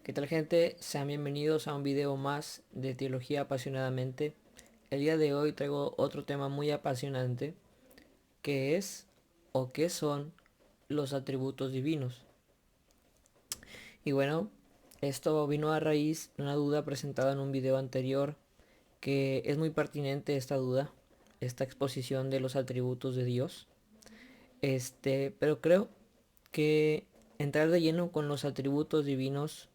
¿Qué tal, gente? Sean bienvenidos a un video más de Teología Apasionadamente. El día de hoy traigo otro tema muy apasionante que es o qué son los atributos divinos. Y bueno, esto vino a raíz de una duda presentada en un video anterior, que es muy pertinente esta duda, esta exposición de los atributos de Dios. Pero creo que entrar de lleno con los atributos divinos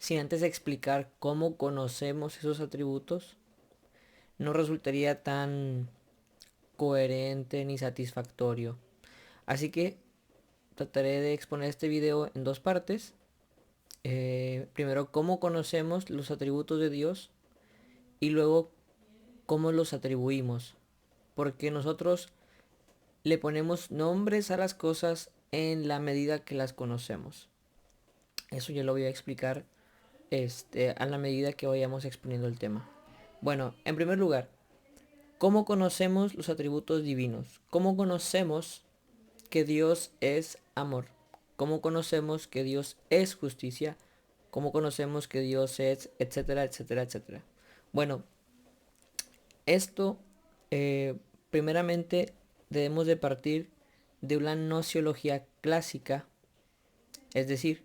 sin antes explicar cómo conocemos esos atributos no resultaría tan coherente ni satisfactorio. Así que trataré de exponer este video en dos partes. Primero, cómo conocemos los atributos de Dios y luego cómo los atribuimos. Porque nosotros le ponemos nombres a las cosas en la medida que las conocemos. Eso yo lo voy a explicar a la medida que vayamos exponiendo el tema. Bueno, en primer lugar, ¿cómo conocemos los atributos divinos? ¿Cómo conocemos que Dios es amor? ¿Cómo conocemos que Dios es justicia? ¿Cómo conocemos que Dios es etcétera, etcétera, etcétera? Bueno, esto primeramente debemos de partir de una gnoseología clásica, es decir,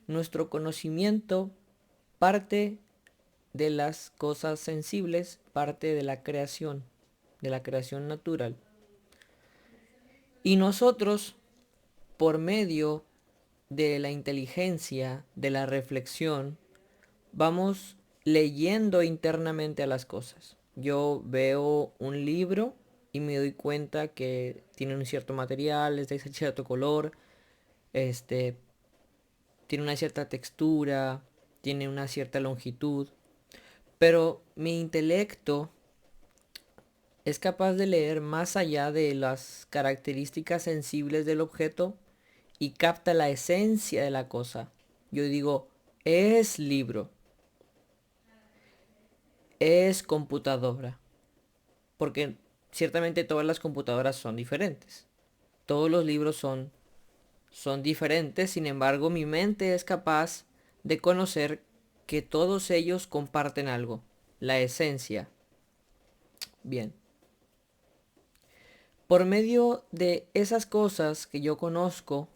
nuestro conocimiento parte de las cosas sensibles, parte de la creación natural. Y nosotros, por medio de la inteligencia, de la reflexión, vamos leyendo internamente a las cosas. Yo veo un libro y me doy cuenta que tiene un cierto material, es de cierto color, este, tiene una cierta textura, tiene una cierta longitud, pero mi intelecto es capaz de leer más allá de las características sensibles del objeto y capta la esencia de la cosa. Yo digo, es libro, es computadora, porque ciertamente todas las computadoras son diferentes. Todos los libros son diferentes, sin embargo, mi mente es capaz de conocer que todos ellos comparten algo, la esencia. Bien. Por medio de esas cosas que yo conozco,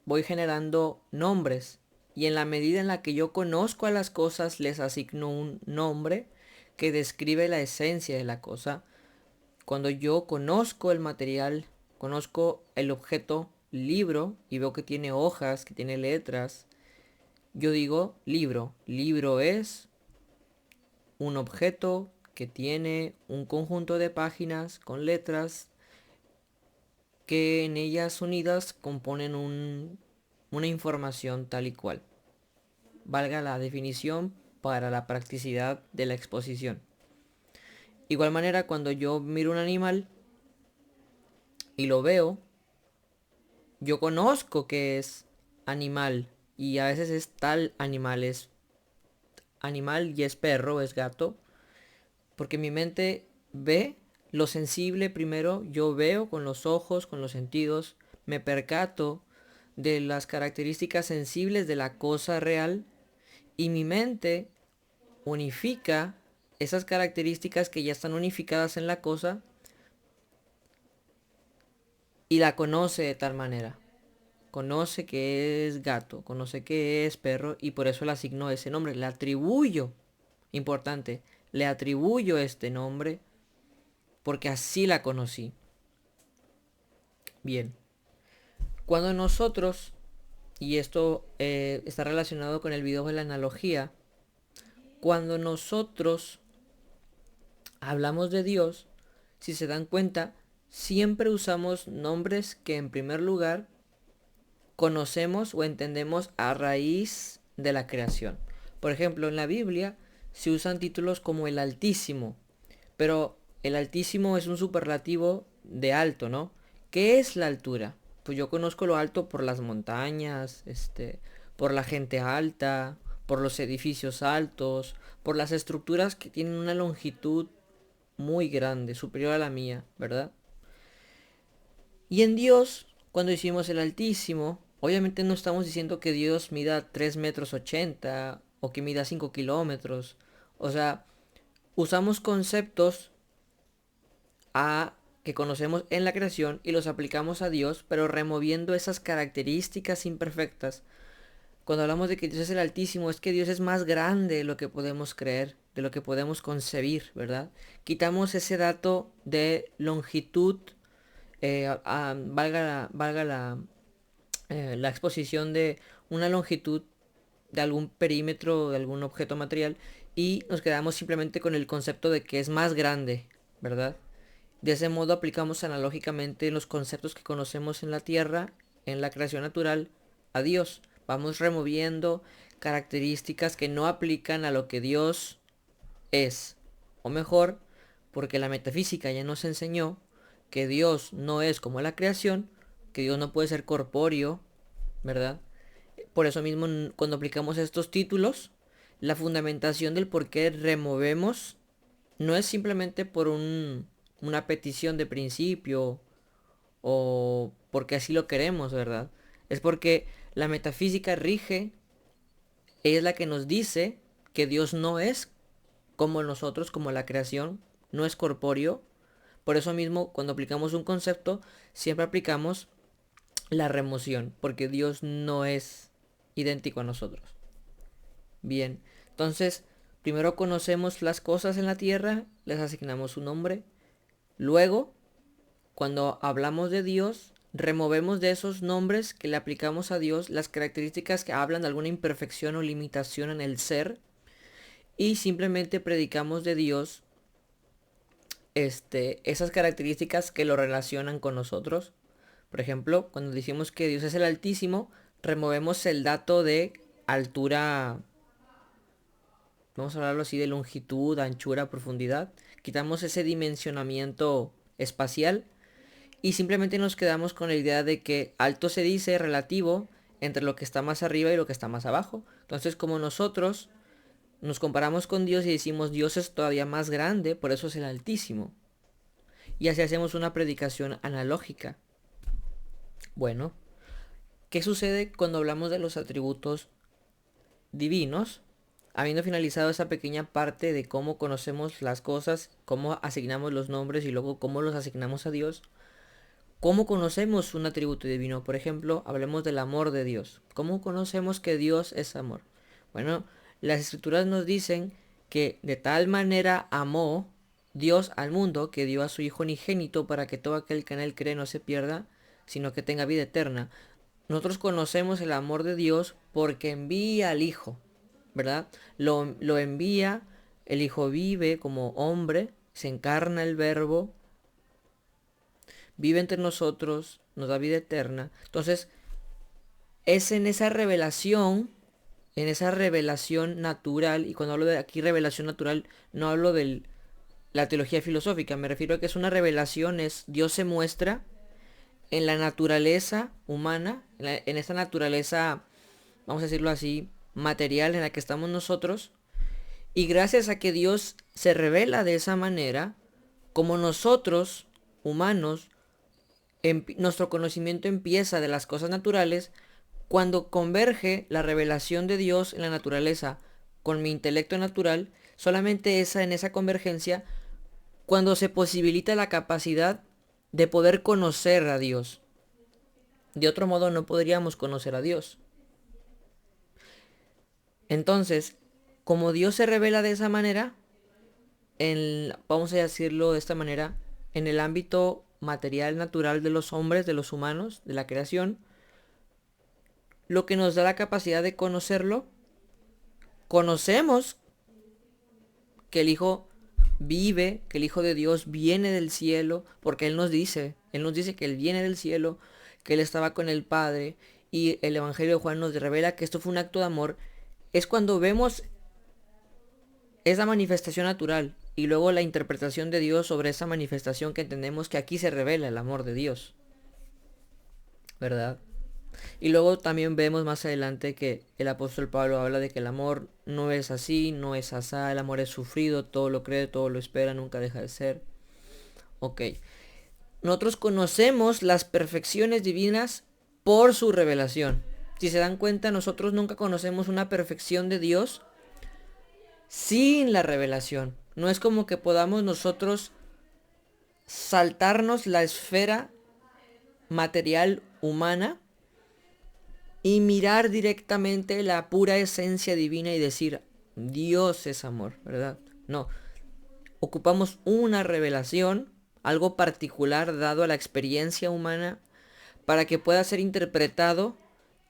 voy generando nombres. Y en la medida en la que yo conozco a las cosas, les asigno un nombre que describe la esencia de la cosa. Cuando yo conozco el material, conozco el objeto libro y veo que tiene hojas, que tiene letras, yo digo libro. Libro es un objeto que tiene un conjunto de páginas con letras que en ellas unidas componen una información tal y cual. Valga la definición para la practicidad de la exposición. Igual manera, cuando yo miro un animal y lo veo, yo conozco que es animal y a veces es tal animal, es animal y es perro, es gato, porque mi mente ve lo sensible primero, yo veo con los ojos, con los sentidos, me percato de las características sensibles de la cosa real y mi mente unifica esas características que ya están unificadas en la cosa y la conoce de tal manera. Conoce que es gato, conoce que es perro y por eso le asigno ese nombre. Le atribuyo, importante, le atribuyo este nombre porque así la conocí. Bien, cuando nosotros, y esto está relacionado con el video de la analogía, cuando nosotros hablamos de Dios, si se dan cuenta, siempre usamos nombres que en primer lugar conocemos o entendemos a raíz de la creación. Por ejemplo, en la Biblia se usan títulos como el Altísimo, pero el Altísimo es un superlativo de alto, ¿no? ¿Qué es la altura? Pues yo conozco lo alto por las montañas, por la gente alta, por los edificios altos, por las estructuras que tienen una longitud muy grande, superior a la mía, ¿verdad? Y en Dios, cuando decimos el Altísimo, Obviamente no estamos diciendo que Dios mida 3 metros 80 o que mida 5 kilómetros. O sea, usamos conceptos que conocemos en la creación y los aplicamos a Dios, pero removiendo esas características imperfectas. Cuando hablamos de que Dios es el Altísimo, es que Dios es más grande de lo que podemos creer, de lo que podemos concebir, ¿verdad? Quitamos ese dato de longitud, valga la exposición de una longitud de algún perímetro, de algún objeto material, y nos quedamos simplemente con el concepto de que es más grande, ¿verdad? De ese modo aplicamos analógicamente los conceptos que conocemos en la Tierra, en la creación natural, a Dios. Vamos removiendo características que no aplican a lo que Dios es. O mejor, porque la metafísica ya nos enseñó que Dios no es como la creación, que Dios no puede ser corpóreo, ¿verdad? Por eso mismo, cuando aplicamos estos títulos, la fundamentación del por qué removemos no es simplemente por una petición de principio o porque así lo queremos, ¿verdad? Es porque la metafísica rige, es la que nos dice que Dios no es como nosotros, como la creación, no es corpóreo. Por eso mismo, cuando aplicamos un concepto, siempre aplicamos la remoción, porque Dios no es idéntico a nosotros. Bien, entonces, primero conocemos las cosas en la tierra, les asignamos un nombre. Luego, cuando hablamos de Dios, removemos de esos nombres que le aplicamos a Dios las características que hablan de alguna imperfección o limitación en el ser y simplemente predicamos de Dios esas características que lo relacionan con nosotros. Por ejemplo, cuando decimos que Dios es el Altísimo, removemos el dato de altura, vamos a hablarlo así, de longitud, anchura, profundidad. Quitamos ese dimensionamiento espacial y simplemente nos quedamos con la idea de que alto se dice relativo entre lo que está más arriba y lo que está más abajo. Entonces, como nosotros nos comparamos con Dios y decimos Dios es todavía más grande, por eso es el Altísimo. Y así hacemos una predicación analógica. Bueno, ¿qué sucede cuando hablamos de los atributos divinos? Habiendo finalizado esa pequeña parte de cómo conocemos las cosas, cómo asignamos los nombres y luego cómo los asignamos a Dios, ¿cómo conocemos un atributo divino? Por ejemplo, hablemos del amor de Dios. ¿Cómo conocemos que Dios es amor? Bueno, las escrituras nos dicen que de tal manera amó Dios al mundo que dio a su Hijo unigénito para que todo aquel que en él cree no se pierda, sino que tenga vida eterna. Nosotros conocemos el amor de Dios porque envía al Hijo, ¿verdad? Lo envía, el Hijo vive como hombre, se encarna el Verbo, vive entre nosotros, nos da vida eterna. Entonces, es en esa revelación natural, y cuando hablo de aquí revelación natural, no hablo de la teología filosófica, me refiero a que es una revelación, es Dios se muestra en la naturaleza humana, en esta naturaleza, vamos a decirlo así, material en la que estamos nosotros, y gracias a que Dios se revela de esa manera, como nosotros, humanos, nuestro conocimiento empieza de las cosas naturales, cuando converge la revelación de Dios en la naturaleza con mi intelecto natural, solamente en esa convergencia, cuando se posibilita la capacidad de poder conocer a Dios. De otro modo no podríamos conocer a Dios. Entonces, como Dios se revela de esa manera, vamos a decirlo de esta manera, en el ámbito material natural de los hombres, de los humanos, de la creación, lo que nos da la capacidad de conocerlo, conocemos que el Hijo vive, que el Hijo de Dios viene del cielo, porque Él nos dice que Él viene del cielo, que Él estaba con el Padre, y el Evangelio de Juan nos revela que esto fue un acto de amor. Es cuando vemos esa manifestación natural y luego la interpretación de Dios sobre esa manifestación que entendemos que aquí se revela el amor de Dios, ¿verdad? Y luego también vemos más adelante que el apóstol Pablo habla de que el amor no es así, no es asá, el amor es sufrido, todo lo cree, todo lo espera, nunca deja de ser. Ok. Nosotros conocemos las perfecciones divinas por su revelación. Si se dan cuenta, nosotros nunca conocemos una perfección de Dios sin la revelación. No es como que podamos nosotros saltarnos la esfera material humana y mirar directamente la pura esencia divina y decir, Dios es amor, ¿verdad? No, ocupamos una revelación, algo particular dado a la experiencia humana, para que pueda ser interpretado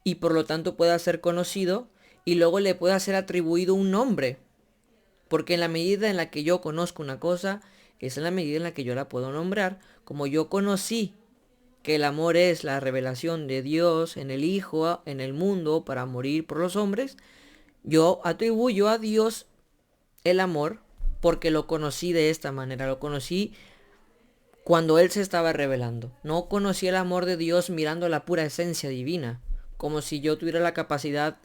y por lo tanto pueda ser conocido y luego le pueda ser atribuido un nombre. Porque en la medida en la que yo conozco una cosa, es en la medida en la que yo la puedo nombrar. Como yo conocí que el amor es la revelación de Dios en el Hijo, en el mundo, para morir por los hombres, yo atribuyo a Dios el amor porque lo conocí de esta manera, lo conocí cuando Él se estaba revelando. No conocí el amor de Dios mirando la pura esencia divina, como si yo tuviera la capacidad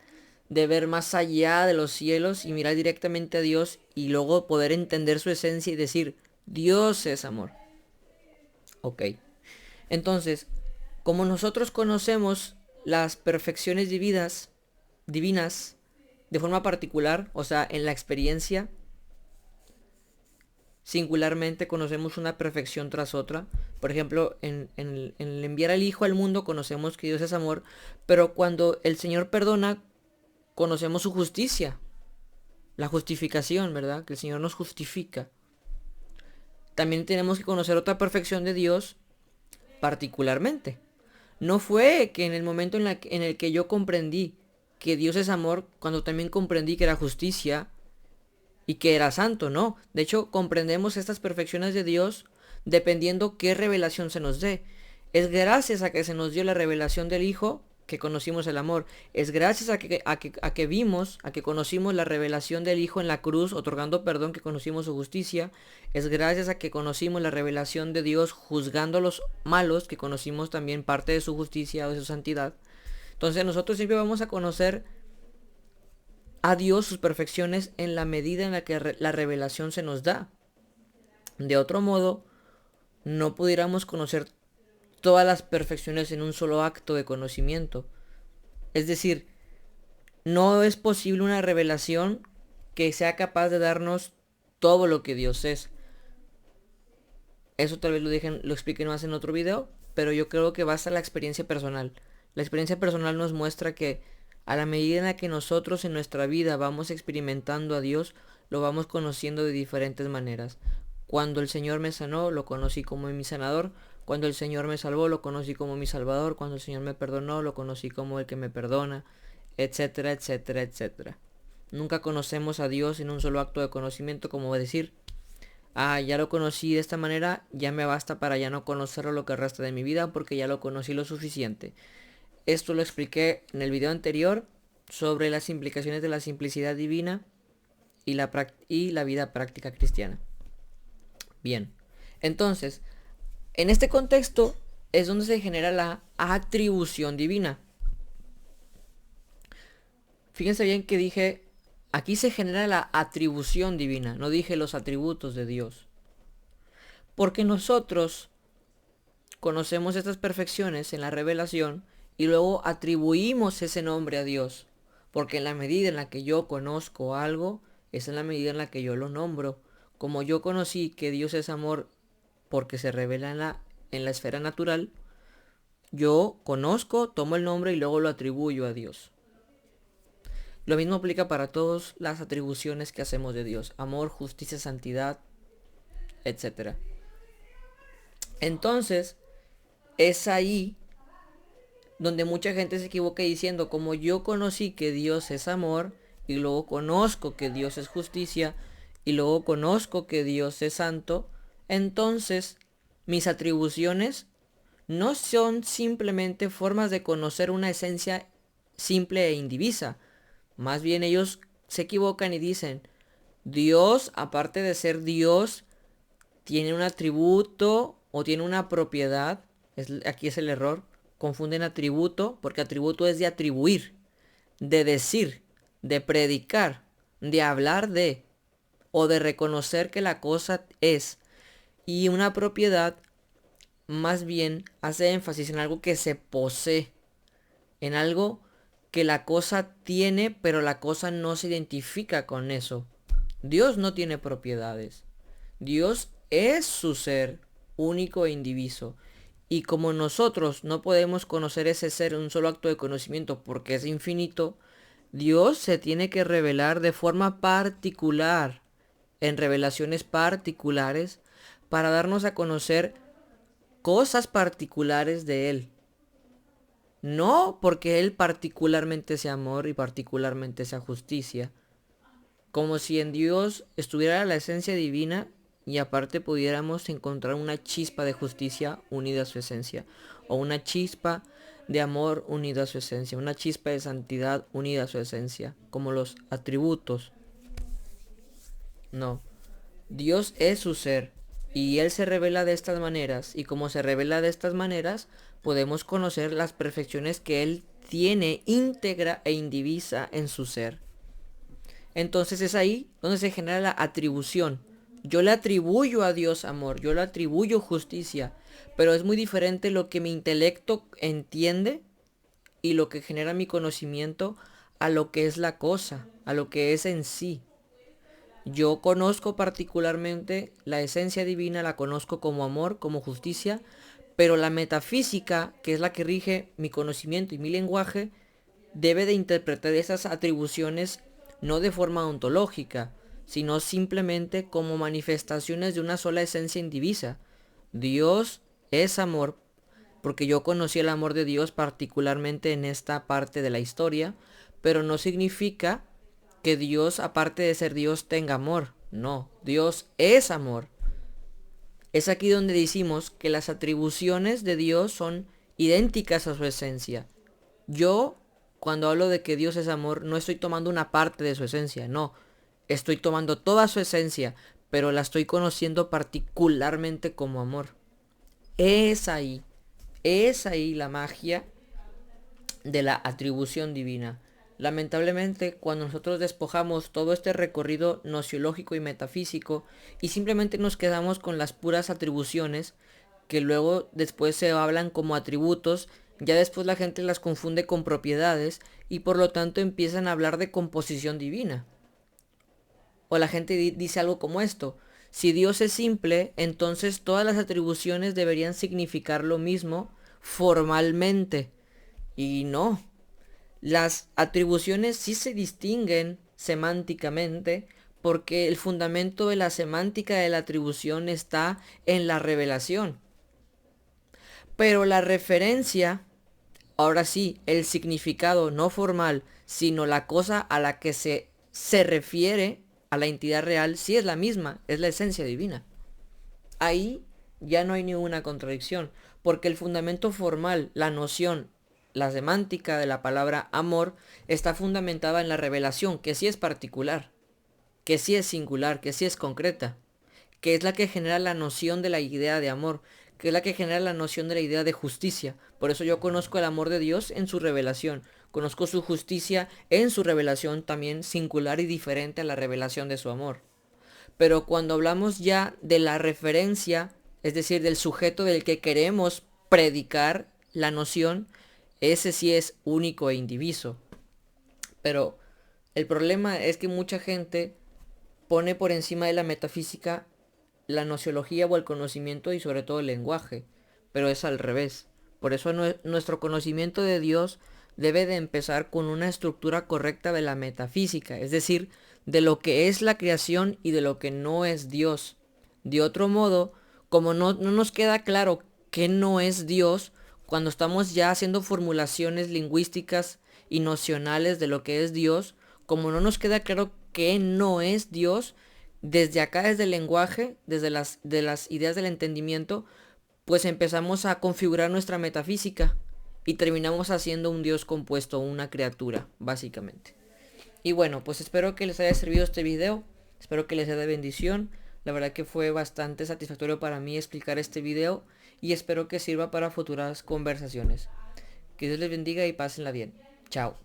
de ver más allá de los cielos y mirar directamente a Dios y luego poder entender su esencia y decir, Dios es amor. Ok. Entonces, como nosotros conocemos las perfecciones divinas, de forma particular, o sea, en la experiencia, singularmente conocemos una perfección tras otra. Por ejemplo, en el enviar al Hijo al mundo conocemos que Dios es amor, pero cuando el Señor perdona, conocemos su justicia, la justificación, ¿verdad? Que el Señor nos justifica. También tenemos que conocer otra perfección de Dios particularmente. No fue que en el momento en el que yo comprendí que Dios es amor, cuando también comprendí que era justicia y que era santo, no. De hecho, comprendemos estas perfecciones de Dios dependiendo qué revelación se nos dé. Es gracias a que se nos dio la revelación del Hijo que conocimos el amor. Es gracias a que vimos, a que conocimos la revelación del Hijo en la cruz, otorgando perdón, que conocimos su justicia. Es gracias a que conocimos la revelación de Dios juzgando a los malos, que conocimos también parte de su justicia o de su santidad. Entonces nosotros siempre vamos a conocer a Dios, sus perfecciones, en la medida en la que la revelación se nos da. De otro modo, no pudiéramos conocer todas las perfecciones en un solo acto de conocimiento. Es decir, no es posible una revelación que sea capaz de darnos todo lo que Dios es. Eso tal vez lo expliqué más en otro video, pero yo creo que basta la experiencia personal. La experiencia personal nos muestra que a la medida en la que nosotros en nuestra vida vamos experimentando a Dios, lo vamos conociendo de diferentes maneras. Cuando el Señor me sanó, lo conocí como mi sanador. Cuando el Señor me salvó, lo conocí como mi salvador. Cuando el Señor me perdonó, lo conocí como el que me perdona, etcétera, etcétera, etcétera. Nunca conocemos a Dios en un solo acto de conocimiento, como decir, ya lo conocí de esta manera, ya me basta para ya no conocerlo lo que resta de mi vida porque ya lo conocí lo suficiente. Esto lo expliqué en el video anterior sobre las implicaciones de la simplicidad divina y la vida práctica cristiana. Bien, entonces, en este contexto es donde se genera la atribución divina. Fíjense bien que dije, aquí se genera la atribución divina, no dije los atributos de Dios. Porque nosotros conocemos estas perfecciones en la revelación y luego atribuimos ese nombre a Dios. Porque en la medida en la que yo conozco algo, es en la medida en la que yo lo nombro. Como yo conocí que Dios es amor porque se revela en la esfera natural, yo conozco, tomo el nombre y luego lo atribuyo a Dios. Lo mismo aplica para todas las atribuciones que hacemos de Dios. Amor, justicia, santidad, etc. Entonces, es ahí donde mucha gente se equivoca diciendo, como yo conocí que Dios es amor, y luego conozco que Dios es justicia, y luego conozco que Dios es santo, entonces mis atribuciones no son simplemente formas de conocer una esencia simple e indivisa. Más bien ellos se equivocan y dicen, Dios, aparte de ser Dios, tiene un atributo o tiene una propiedad. Aquí es el error. Confunden atributo porque atributo es de atribuir, de decir, de predicar, de hablar de o de reconocer que la cosa es. Y una propiedad más bien hace énfasis en algo que se posee, en algo que la cosa tiene, pero la cosa no se identifica con eso. Dios no tiene propiedades. Dios es su ser único e indiviso. Y como nosotros no podemos conocer ese ser en un solo acto de conocimiento porque es infinito, Dios se tiene que revelar de forma particular, en revelaciones particulares, para darnos a conocer cosas particulares de Él. No porque Él particularmente sea amor y particularmente sea justicia, como si en Dios estuviera la esencia divina y aparte pudiéramos encontrar una chispa de justicia unida a su esencia, o una chispa de amor unida a su esencia, una chispa de santidad unida a su esencia, como los atributos. No, Dios es su ser y Él se revela de estas maneras, y como se revela de estas maneras podemos conocer las perfecciones que Él tiene íntegra e indivisa en su ser. Entonces es ahí donde se genera la atribución. Yo le atribuyo a Dios amor, yo le atribuyo justicia, pero es muy diferente lo que mi intelecto entiende y lo que genera mi conocimiento a lo que es la cosa, a lo que es en sí. Yo conozco particularmente la esencia divina, la conozco como amor, como justicia, pero la metafísica, que es la que rige mi conocimiento y mi lenguaje, debe de interpretar esas atribuciones no de forma ontológica, sino simplemente como manifestaciones de una sola esencia indivisa. Dios es amor, porque yo conocí el amor de Dios particularmente en esta parte de la historia, pero no significa que Dios, aparte de ser Dios, tenga amor. No, Dios es amor. Es aquí donde decimos que las atribuciones de Dios son idénticas a su esencia. Yo, cuando hablo de que Dios es amor, no estoy tomando una parte de su esencia, no. Estoy tomando toda su esencia, pero la estoy conociendo particularmente como amor. Es ahí, es ahí la magia de la atribución divina. Lamentablemente, cuando nosotros despojamos todo este recorrido nociológico y metafísico y simplemente nos quedamos con las puras atribuciones, que luego después se hablan como atributos, ya después la gente las confunde con propiedades y por lo tanto empiezan a hablar de composición divina. O la gente dice algo como esto: si Dios es simple, entonces todas las atribuciones deberían significar lo mismo formalmente. Y no, las atribuciones sí se distinguen semánticamente porque el fundamento de la semántica de la atribución está en la revelación. Pero la referencia, ahora sí, el significado no formal, sino la cosa a la que se refiere a la entidad real, sí es la misma, es la esencia divina. Ahí ya no hay ninguna contradicción, porque el fundamento formal, la noción, la semántica de la palabra amor está fundamentada en la revelación, que sí es particular, que sí es singular, que sí es concreta, que es la que genera la noción de la idea de amor, que es la que genera la noción de la idea de justicia. Por eso yo conozco el amor de Dios en su revelación, conozco su justicia en su revelación también singular y diferente a la revelación de su amor. Pero cuando hablamos ya de la referencia, es decir, del sujeto del que queremos predicar la noción, ese sí es único e indiviso. Pero el problema es que mucha gente pone por encima de la metafísica la nociología o el conocimiento y sobre todo el lenguaje, pero es al revés. Por eso nuestro conocimiento de Dios debe de empezar con una estructura correcta de la metafísica, es decir, de lo que es la creación y de lo que no es Dios. De otro modo, como no nos queda claro qué no es Dios, cuando estamos ya haciendo formulaciones lingüísticas y nocionales de lo que es Dios, como no nos queda claro qué no es Dios, desde acá, desde el lenguaje, desde de las ideas del entendimiento, pues empezamos a configurar nuestra metafísica y terminamos haciendo un Dios compuesto, una criatura, básicamente. Y bueno, pues espero que les haya servido este video, espero que les sea de bendición. La verdad que fue bastante satisfactorio para mí explicar este video y espero que sirva para futuras conversaciones. Que Dios les bendiga y pásenla bien. Chao.